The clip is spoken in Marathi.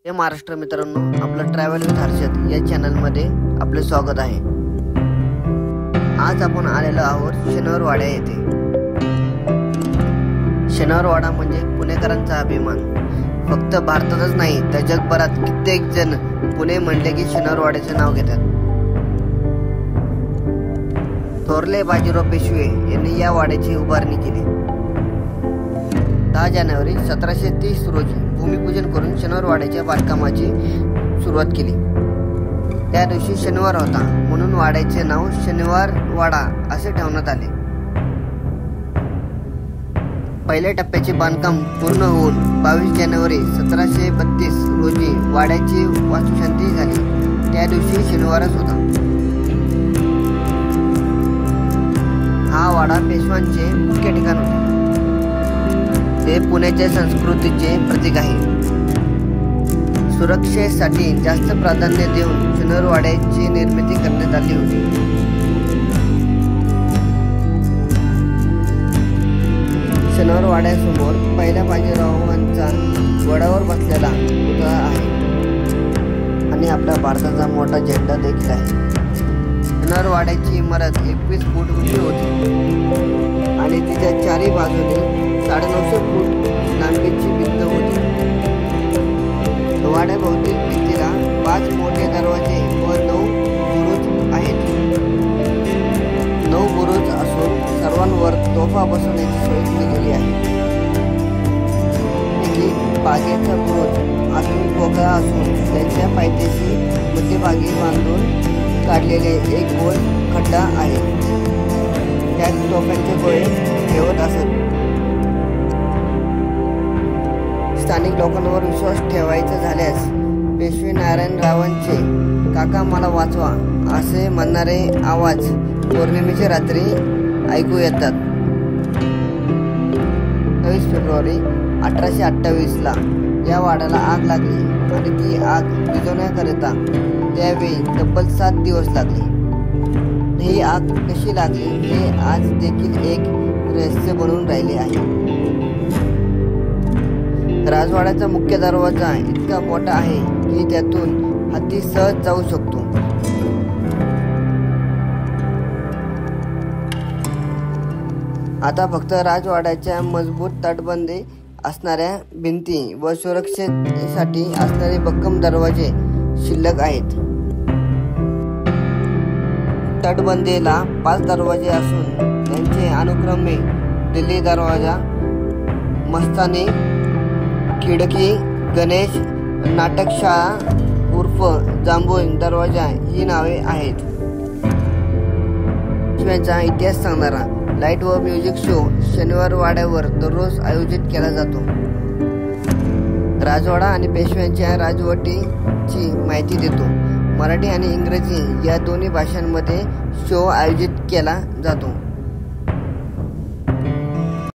हे महाराष्ट्र मित्रांनो, आपलं ट्रॅव्हल विथ हर्षद या चॅनलमध्ये आपले स्वागत आहे। आज आपण आलेलो आहोत शनिवारवाडा येथे। शनिवारवाडा म्हणजे पुणेकरांचा अभिमान। फक्त भारतातच नाही तर जगभरात कित्येक जण पुणे म्हणले की शनिवारवाड्याचे नाव घेतात। थोरले बाजीराव पेशवे यांनी या वाड्याची उभारणी केली। 10 जानेवारी 1730 रोजी भूमिपूजन करून शनिवारवाड्याच्या बांधकामाची सुरुवात केली। त्या दिवशी शनिवार होता म्हणून वाड्याचे नाव शनिवारवाडा असे ठेवण्यात आले। पहिल्या टप्प्याचे बांधकाम पूर्ण होऊन 22 जानेवारी 1732 रोजी वाड्याची वास्तुशांती झाली। त्या दिवशी शनिवारच होता। हा वाडा पेशव्यांचे मुख्य ठिकाण होते। ते पुण्याच्या संस्कृतीचे प्रतीक आहे। सुरक्षेसाठी जास्त प्राधान्य देऊन शनिवारवाड्याची निर्मिती करण्यात आली होती। शनिवारवाड्यासमोर पहिल्या बाजीरावांचा घोड्यावर बसलेला पुतळा आहे आणि आपल्या भारताचा मोठा झेंडा देखील आहे। शनिवारवाड्याची इमारत 21 फूट उंची होती आणि तिच्या चारी बाजूने 950 फूट लांबीची भिंत होती। वाड्याभोवती भिंतीला 5 मोठे दरवाजे व 9 बुरुज आहेत। 9 बुरुज असून सर्वांवर तोफा बसवण्याची सोय केलेली आहे। बागेचा बुरुज आतून पोकळा असून त्याच्या पायथ्याशी मध्यभागी बांधून काढलेले एक गोल खड्डा आहे। त्यात तोफ्यांचे गोळे ठेवत असत। स्थानिक लोकांवर विश्वास ठेवायचा झाल्यास पेशवे नारायणरावांचे काका मला वाचवा असे म्हणणारे आवाज पौर्णिमेच्या रात्री ऐकू येतात। 23 फेब्रुवारी 1828 ला या वाड्याला आग लागली आणि ती आग विझवण्याकरिता त्यावेळी तब्बल 7 दिवस लागले। ही आग कशी लागली हे आज देखील एक रहस्य बनून राहिले आहे। राजवाड्याचा मुख्य दरवाजा इतका मोठा आहे की त्यातून हत्ती सहज जाऊ शकतो। आता फक्त राजवाड्याच्या मजबूत तटबंदी असणाऱ्या भिंती व सुरक्षेसाठी असणारे भक्कम दरवाजे शिल्लक आहेत। तटबंदीला 5 दरवाजे असून त्यांचे अनुक्रमे दिल्ली दरवाजा, मस्तानी खिडकी, गणेश, नाटकशाळा उर्फ जांभूळ दरवाजा ही नावे आहेत। पेशव्यांचा इतिहास सांगणारा लाईट व म्युझिक शो शनिवारवाड्यावर दररोज आयोजित केला जातो। राजवाडा आणि पेशव्यांच्या राजवटीची माहिती देतो। मराठी आणि इंग्रजी या दोन्ही भाषांमध्ये शो आयोजित केला जातो।